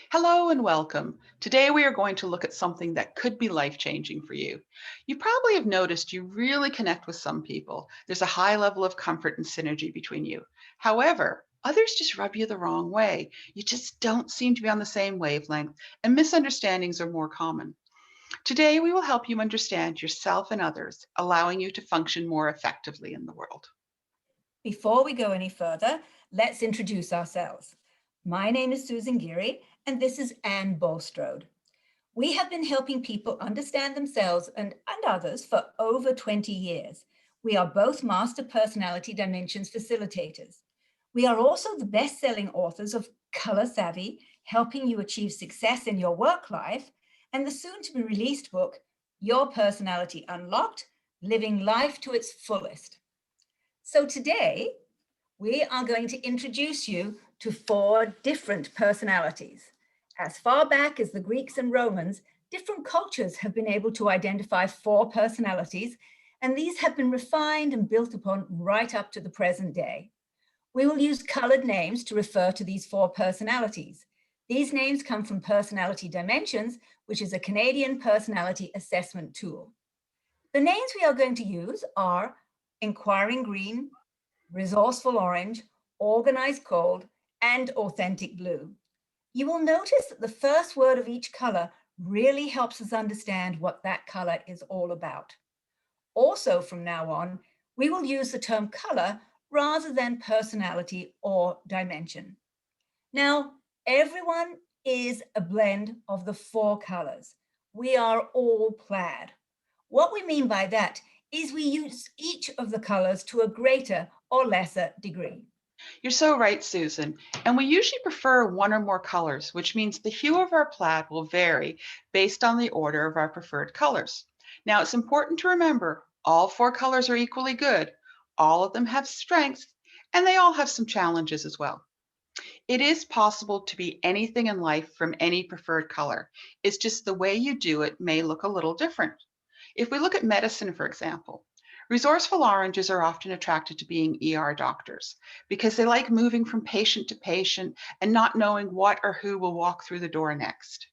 Hello and welcome. Today we are going to look at something that could be life-changing for you. You probably have noticed you really connect with some people. There's a high level of comfort and synergy between you. However, others just rub you the wrong way. You just don't seem to be on the same wavelength, and misunderstandings are more common. Today we will help you understand yourself and others, allowing you to function more effectively in the world. Before we go any further, let's introduce ourselves. My name is Susan Geary, and this is Anne Bulstrode. We have been helping people understand themselves and others for over 20 years. We are both Master Personality Dimensions facilitators. We are also the best-selling authors of Color Savvy, Helping You Achieve Success in Your Work Life, and the soon-to-be released book, Your Personality Unlocked, Living Life to Its Fullest. So today, we are going to introduce you to four different personalities. As far back as the Greeks and Romans, different cultures have been able to identify four personalities, and these have been refined and built upon right up to the present day. We will use colored names to refer to these four personalities. These names come from Personality Dimensions, which is a Canadian personality assessment tool. The names we are going to use are Inquiring Green, Resourceful Orange, Organized Gold, and Authentic Blue. You will notice that the first word of each color really helps us understand what that color is all about. Also, from now on, we will use the term color rather than personality or dimension. Now, everyone is a blend of the four colors. We are all plaid. What we mean by that is we use each of the colors to a greater or lesser degree. You're so right, Susan. And we usually prefer one or more colors, which means the hue of our plaid will vary based on the order of our preferred colors. Now, it's important to remember all four colors are equally good. All of them have strengths, and they all have some challenges as well. It is possible to be anything in life from any preferred color. It's just the way you do it may look a little different. If we look at medicine, for example, resourceful oranges are often attracted to being ER doctors because they like moving from patient to patient and not knowing what or who will walk through the door next.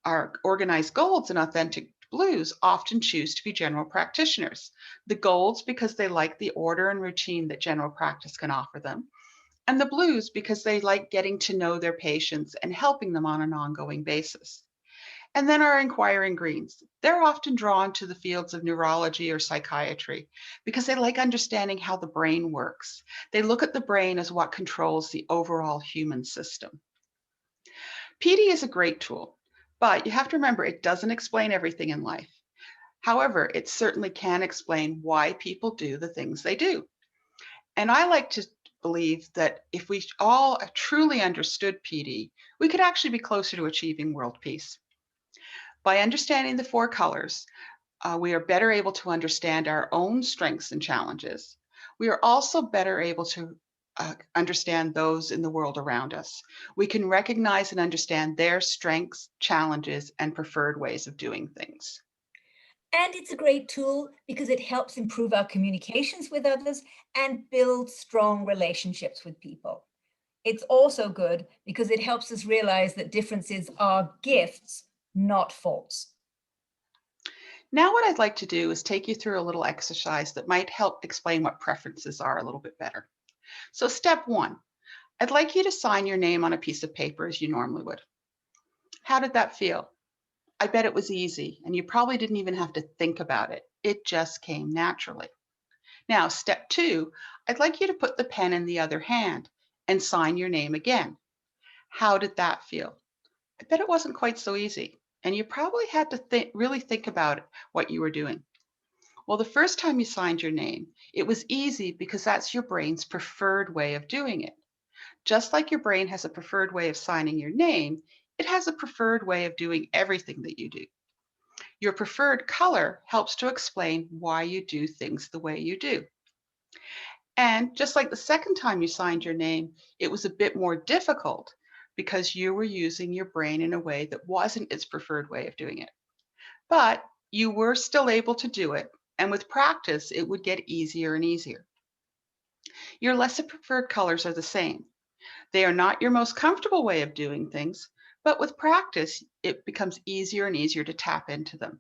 Our organized golds and authentic blues often choose to be general practitioners. The golds because they like the order and routine that general practice can offer them, and the blues because they like getting to know their patients and helping them on an ongoing basis. And then our inquiring greens. They're often drawn to the fields of neurology or psychiatry because they like understanding how the brain works. They look at the brain as what controls the overall human system. PD is a great tool, but you have to remember it doesn't explain everything in life. However, it certainly can explain why people do the things they do. And I like to believe that if we all truly understood PD, we could actually be closer to achieving world peace. By understanding the four colors, we are better able to understand our own strengths and challenges. We are also better able to understand those in the world around us. We can recognize and understand their strengths, challenges, and preferred ways of doing things. And it's a great tool because it helps improve our communications with others and build strong relationships with people. It's also good because it helps us realize that differences are gifts, not faults. Now, what I'd like to do is take you through a little exercise that might help explain what preferences are a little bit better. So, step one, I'd like you to sign your name on a piece of paper as you normally would. How did that feel? I bet it was easy, and you probably didn't even have to think about it. It just came naturally. Now, step two, I'd like you to put the pen in the other hand and sign your name again. How did that feel? I bet it wasn't quite so easy, and you probably had to really think about what you were doing. Well, the first time you signed your name, it was easy because that's your brain's preferred way of doing it. Just like your brain has a preferred way of signing your name, it has a preferred way of doing everything that you do. Your preferred color helps to explain why you do things the way you do. And just like the second time you signed your name, it was a bit more difficult because you were using your brain in a way that wasn't its preferred way of doing it. But you were still able to do it, and with practice, it would get easier and easier. Your lesser preferred colors are the same. They are not your most comfortable way of doing things, but with practice, it becomes easier and easier to tap into them.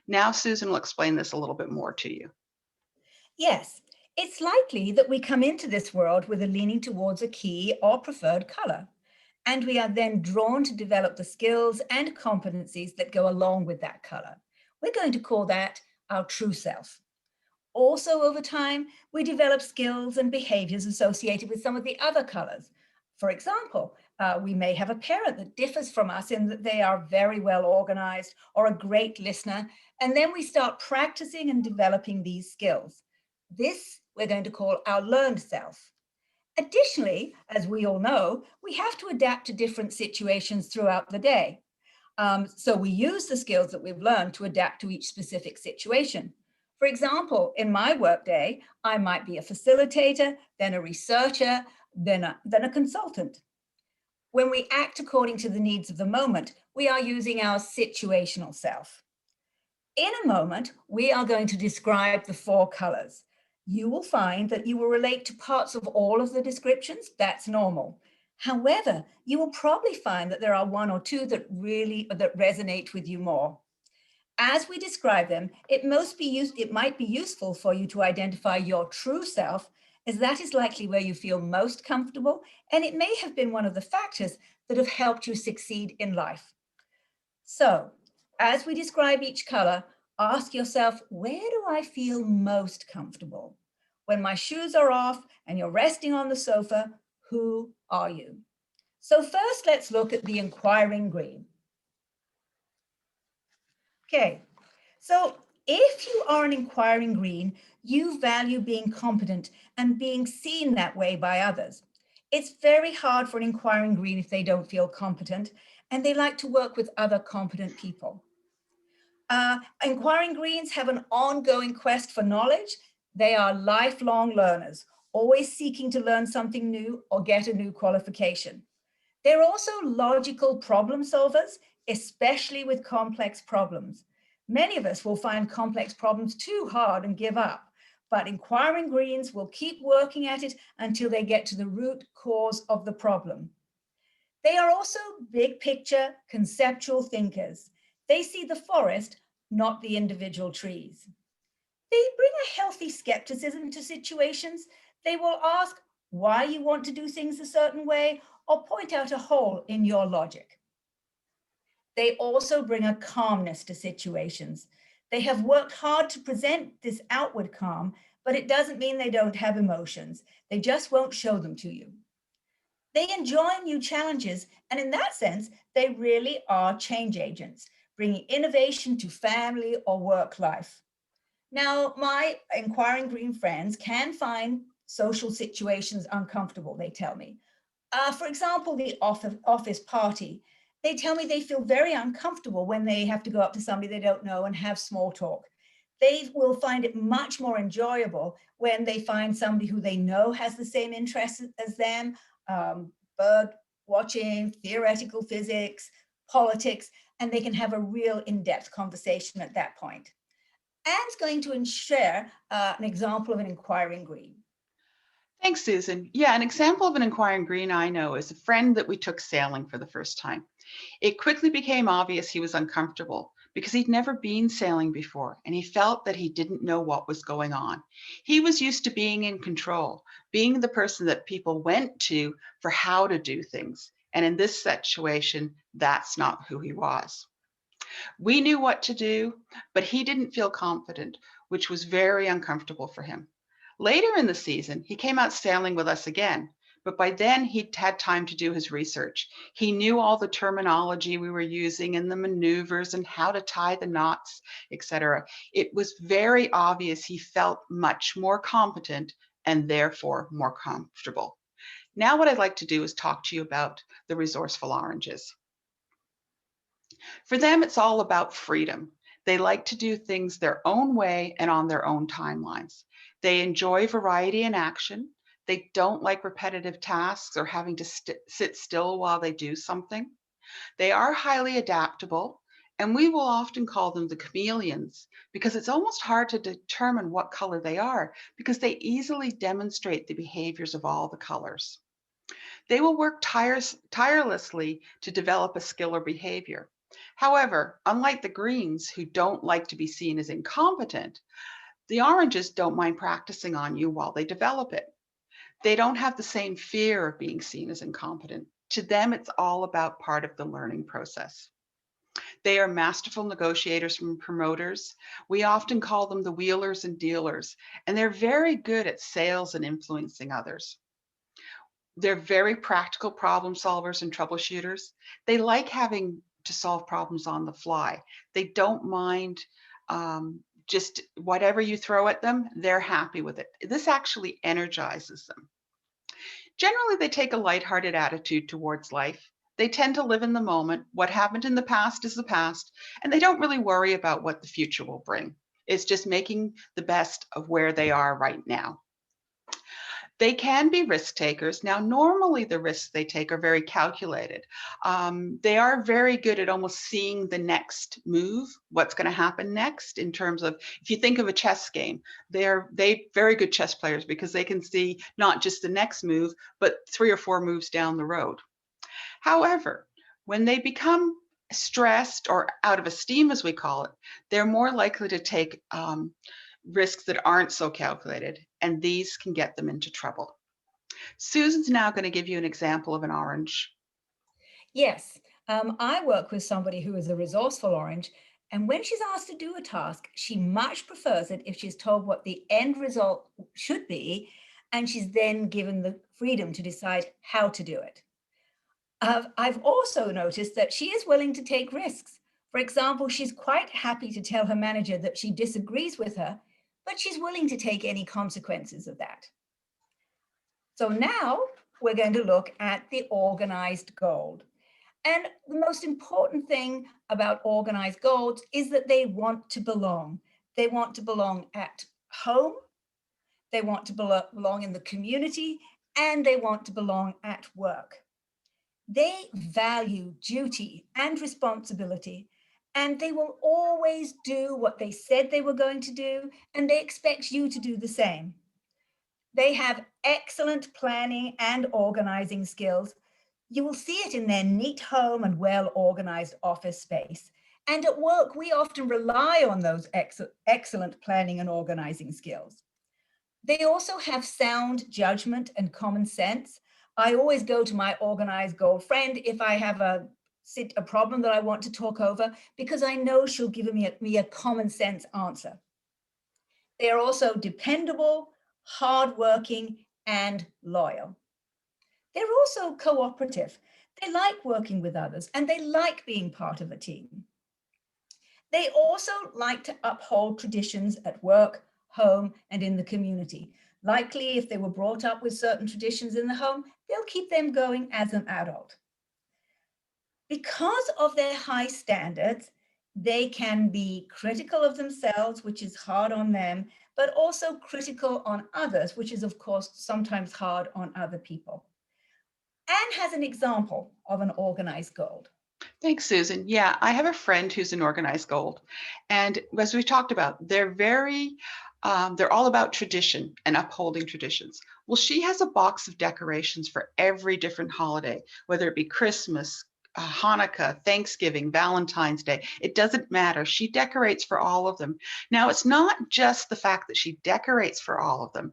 Now, Susan will explain this a little bit more to you. Yes, it's likely that we come into this world with a leaning towards a key or preferred color, and we are then drawn to develop the skills and competencies that go along with that color. We're going to call that our true self. Also, over time, we develop skills and behaviors associated with some of the other colors. For example, we may have a parent that differs from us in that they are very well organized or a great listener, and then we start practicing and developing these skills. This we're going to call our learned self. Additionally, as we all know, we have to adapt to different situations throughout the day. So we use the skills that we've learned to adapt to each specific situation. For example, in my workday, I might be a facilitator, then a researcher, then a consultant. When we act according to the needs of the moment, we are using our situational self. In a moment, we are going to describe the four colors. You will find that you will relate to parts of all of the descriptions. That's normal. However, you will probably find that there are one or two that resonate with you more. As we describe them, it might be useful for you to identify your true self, as that is likely where you feel most comfortable, and it may have been one of the factors that have helped you succeed in life. So, as we describe each color, ask yourself, where do I feel most comfortable? When my shoes are off and you're resting on the sofa, who are you? So first, let's look at the inquiring green. Okay, so if you are an inquiring green, you value being competent and being seen that way by others. It's very hard for an inquiring green if they don't feel competent, and they like to work with other competent people. Inquiring greens have an ongoing quest for knowledge. They are lifelong learners, always seeking to learn something new or get a new qualification. They're also logical problem solvers, especially with complex problems. Many of us will find complex problems too hard and give up, but inquiring greens will keep working at it until they get to the root cause of the problem. They are also big picture, conceptual thinkers. They see the forest, not the individual trees. They bring a healthy skepticism to situations. They will ask why you want to do things a certain way or point out a hole in your logic. They also bring a calmness to situations. They have worked hard to present this outward calm, but it doesn't mean they don't have emotions. They just won't show them to you. They enjoy new challenges, and in that sense, they really are change agents, bringing innovation to family or work life. Now, my inquiring green friends can find social situations uncomfortable, they tell me. For example, the office party. They tell me they feel very uncomfortable when they have to go up to somebody they don't know and have small talk. They will find it much more enjoyable when they find somebody who they know has the same interests as them, bird watching, theoretical physics, politics, and they can have a real in-depth conversation at that point. Anne's going to share an example of an inquiring green. Thanks, Susan. Yeah, an example of an inquiring green I know is a friend that we took sailing for the first time. It quickly became obvious he was uncomfortable because he'd never been sailing before and he felt that he didn't know what was going on. He was used to being in control, being the person that people went to for how to do things. And in this situation, that's not who he was. We knew what to do, but he didn't feel confident, which was very uncomfortable for him. Later in the season, he came out sailing with us again, but by then he'd had time to do his research. He knew all the terminology we were using and the maneuvers and how to tie the knots, etc. It was very obvious he felt much more competent and therefore more comfortable. Now what I'd like to do is talk to you about the resourceful oranges. For them, it's all about freedom. They like to do things their own way and on their own timelines. They enjoy variety and action. They don't like repetitive tasks or having to sit still while they do something. They are highly adaptable, and we will often call them the chameleons because it's almost hard to determine what color they are because they easily demonstrate the behaviors of all the colors. They will work tirelessly to develop a skill or behavior. However, unlike the greens who don't like to be seen as incompetent, the oranges don't mind practicing on you while they develop it. They don't have the same fear of being seen as incompetent. To them, it's all about part of the learning process. They are masterful negotiators and promoters. We often call them the wheelers and dealers, and they're very good at sales and influencing others. They're very practical problem solvers and troubleshooters. They like having to solve problems on the fly. They don't mind just whatever you throw at them, they're happy with it. This actually energizes them. Generally, they take a lighthearted attitude towards life. They tend to live in the moment. What happened in the past is the past, and they don't really worry about what the future will bring. It's just making the best of where they are right now. They can be risk takers. Now, normally the risks they take are very calculated. They are very good at almost seeing the next move, what's going to happen next in terms of, if you think of a chess game, they very good chess players because they can see not just the next move, but 3 or 4 moves down the road. However, when they become stressed or out of esteem, as we call it, they're more likely to take risks that aren't so calculated, and these can get them into trouble. Susan's now going to give you an example of an orange. Yes, I work with somebody who is a resourceful orange, and when she's asked to do a task, she much prefers it if she's told what the end result should be, and she's then given the freedom to decide how to do it. I've also noticed that she is willing to take risks. For example, she's quite happy to tell her manager that she disagrees with her, but she's willing to take any consequences of that. So now we're going to look at the organized gold. And the most important thing about organized golds is that they want to belong. They want to belong at home, they want to belong in the community, and they want to belong at work. They value duty and responsibility, and they will always do what they said they were going to do, and they expect you to do the same. They have excellent planning and organizing skills. You will see it in their neat home and well organized office space. And at work, we often rely on those excellent planning and organizing skills. They also have sound judgment and common sense. I always go to my organized gold friend if I have a problem that I want to talk over, because I know she'll give me a common sense answer. They are also dependable, hardworking, and loyal. They're also cooperative. They like working with others and they like being part of a team. They also like to uphold traditions at work, home, and in the community. Likely, if they were brought up with certain traditions in the home, they'll keep them going as an adult. Because of their high standards, they can be critical of themselves, which is hard on them, but also critical on others, which is, of course, sometimes hard on other people. Anne has an example of an organized gold. Thanks, Susan. Yeah, I have a friend who's an organized gold. And as we talked about, they're all about tradition and upholding traditions. Well, she has a box of decorations for every different holiday, whether it be Christmas, Hanukkah, Thanksgiving, Valentine's Day. It doesn't matter. She decorates for all of them. Now, it's not just the fact that she decorates for all of them,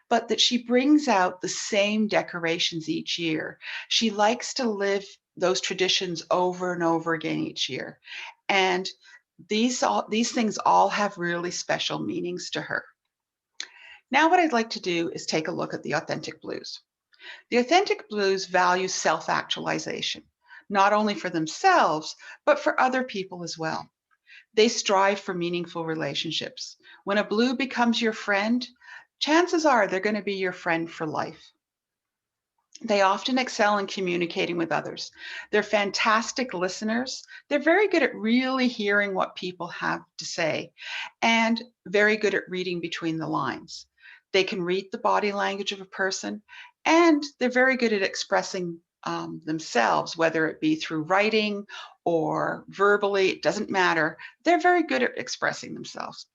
but that she brings out the same decorations each year. She likes to live those traditions over and over again each year. And these things all have really special meanings to her. Now, what I'd like to do is take a look at the authentic blues. The authentic blues value self-actualization, not only for themselves, but for other people as well. They strive for meaningful relationships. When a blue becomes your friend, chances are they're going to be your friend for life. They often excel in communicating with others. They're fantastic listeners. They're very good at really hearing what people have to say and very good at reading between the lines. They can read the body language of a person and they're very good at expressing themselves, whether it be through writing or verbally, it doesn't matter. They're very good at expressing themselves.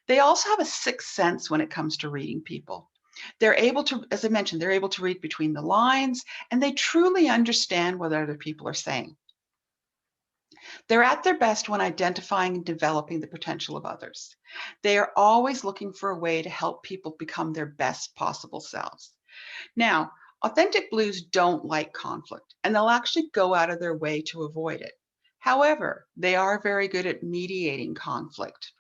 They also have a sixth sense when it comes to reading people. They're able to, as I mentioned, they're able to read between the lines, and they truly understand what other people are saying. They're at their best when identifying and developing the potential of others. They are always looking for a way to help people become their best possible selves. Now, authentic blues don't like conflict, and they'll actually go out of their way to avoid it. However, they are very good at mediating conflict.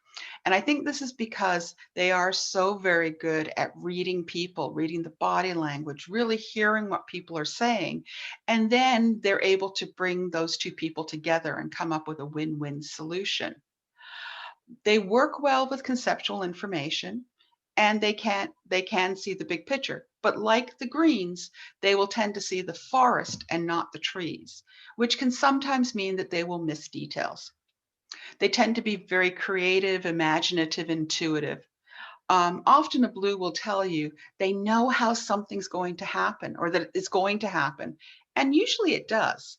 And I think this is because they are so very good at reading people, reading the body language, really hearing what people are saying. And then they're able to bring those two people together and come up with a win-win solution. They work well with conceptual information, and they can see the big picture. But like the greens, they will tend to see the forest and not the trees, which can sometimes mean that they will miss details. They tend to be very creative, imaginative, intuitive. Often a blue will tell you they know how something's going to happen or that it's going to happen, and usually it does.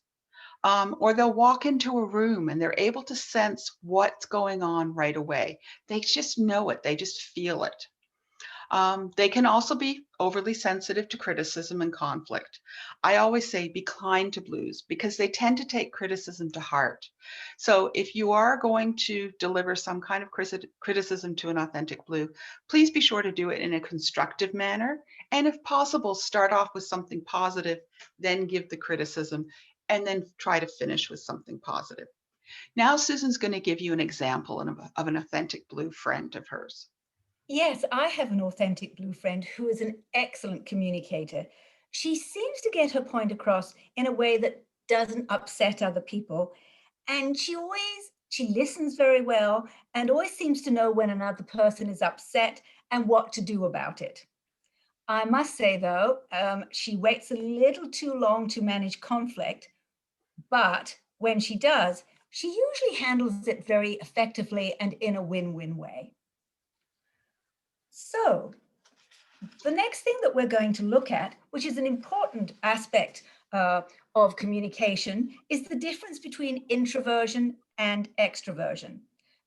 Or they'll walk into a room and they're able to sense what's going on right away. They just know it, they just feel it. They can also be overly sensitive to criticism and conflict. I always say be kind to blues because they tend to take criticism to heart. So if you are going to deliver some kind of criticism to an authentic blue, please be sure to do it in a constructive manner. And if possible, start off with something positive, then give the criticism, and then try to finish with something positive. Now, Susan's going to give you an example of an authentic blue friend of hers. Yes, I have an authentic blue friend who is an excellent communicator. She seems to get her point across in a way that doesn't upset other people. And she listens very well and always seems to know when another person is upset and what to do about it. I must say, though, she waits a little too long to manage conflict, but when she does, she usually handles it very effectively and in a win-win way. So, the next thing that we're going to look at, which is an important aspect of communication, is the difference between introversion and extroversion.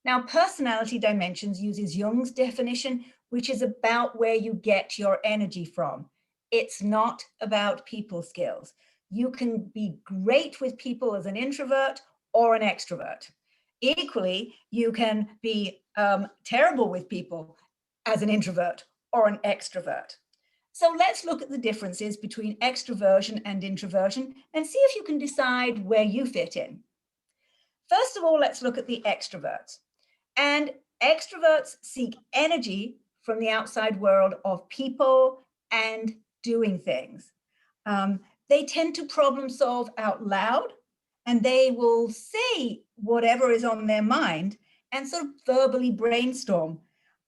Now, Personality Dimensions uses Jung's definition, which is about where you get your energy from. It's not about people skills. You can be great with people as an introvert or an extrovert. Equally, you can be terrible with people as an introvert or an extrovert. So let's look at the differences between extroversion and introversion and see if you can decide where you fit in. First of all, let's look at the extroverts. And extroverts seek energy from the outside world of people and doing things. They tend to problem solve out loud, and they will say whatever is on their mind and sort of verbally brainstorm.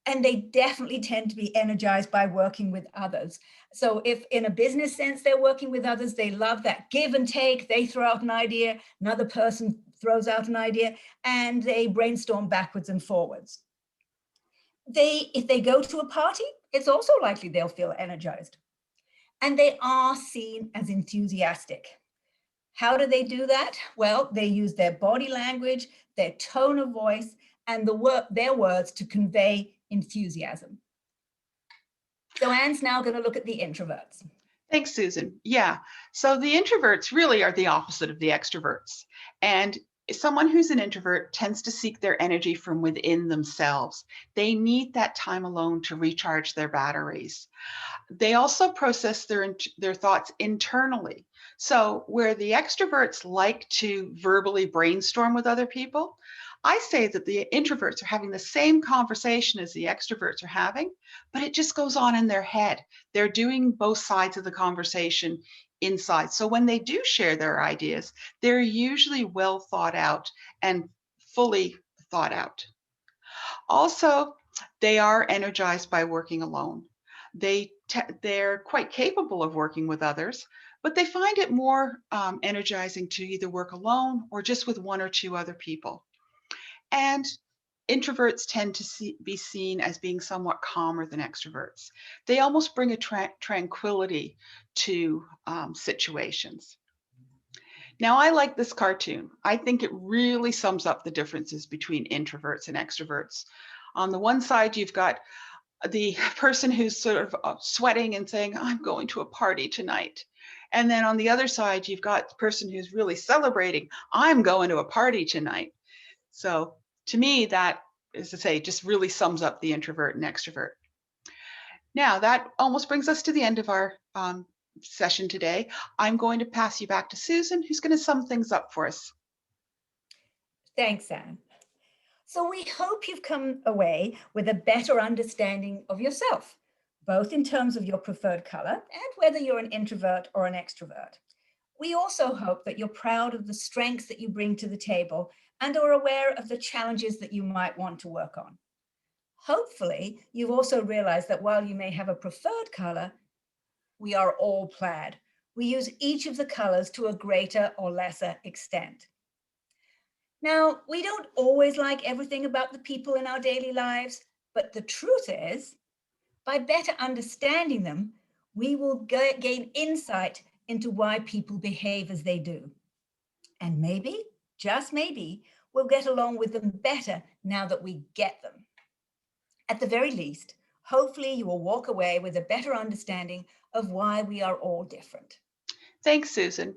And they definitely tend to be energized by working with others. So if in a business sense they're working with others, they love that give and take. They throw out an idea, another person throws out an idea, and they brainstorm backwards and forwards. If they go to a party, it's also likely they'll feel energized. And they are seen as enthusiastic. How do they do that? Well, they use their body language, their tone of voice, and their words to convey enthusiasm. So Anne's now going to look at the introverts. Thanks, Susan. Yeah. So the introverts really are the opposite of the extroverts. And someone who's an introvert tends to seek their energy from within themselves. They need that time alone to recharge their batteries. They also process their thoughts internally. So where the extroverts like to verbally brainstorm with other people, I say that the introverts are having the same conversation as the extroverts are having, but it just goes on in their head. They're doing both sides of the conversation inside. So when they do share their ideas, they're usually well thought out and fully thought out. Also, they are energized by working alone. They're quite capable of working with others, but they find it more energizing to either work alone or just with one or two other people. And introverts tend to be seen as being somewhat calmer than extroverts. They almost bring a tranquility to situations. Now, I like this cartoon. I think it really sums up the differences between introverts and extroverts. On the one side, you've got the person who's sort of sweating and saying, I'm going to a party tonight. And then on the other side, you've got the person who's really celebrating, I'm going to a party tonight. So to me, that, as to say, just really sums up the introvert and extrovert. Now, that almost brings us to the end of our session today. I'm going to pass you back to Susan, who's going to sum things up for us. Thanks, Anne. So we hope you've come away with a better understanding of yourself, both in terms of your preferred color and whether you're an introvert or an extrovert. We also hope that you're proud of the strengths that you bring to the table and are aware of the challenges that you might want to work on. Hopefully, you've also realized that while you may have a preferred color, we are all plaid. We use each of the colors to a greater or lesser extent. Now, we don't always like everything about the people in our daily lives, but the truth is, by better understanding them, we will gain insight into why people behave as they do. And maybe, just maybe, we'll get along with them better now that we get them. At the very least, hopefully you will walk away with a better understanding of why we are all different. Thanks, Susan.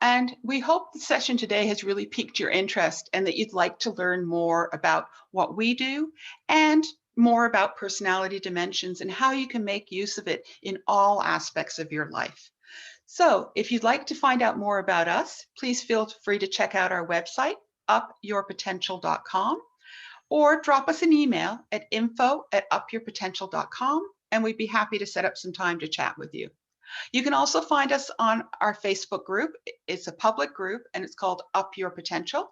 And we hope the session today has really piqued your interest and that you'd like to learn more about what we do and more about personality dimensions and how you can make use of it in all aspects of your life. So if you'd like to find out more about us, please feel free to check out our website, upyourpotential.com, or drop us an email at info@upyourpotential.com, and we'd be happy to set up some time to chat with you. You can also find us on our Facebook group. It's a public group and it's called Up Your Potential.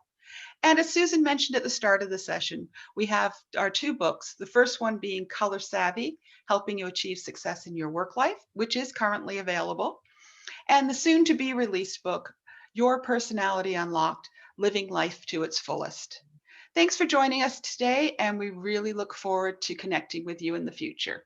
And as Susan mentioned at the start of the session, we have our two books, the first one being Color Savvy, Helping You Achieve Success in Your Work Life, which is currently available, and the soon to be released book, Your Personality Unlocked, Living Life to Its Fullest. Thanks for joining us today, and we really look forward to connecting with you in the future.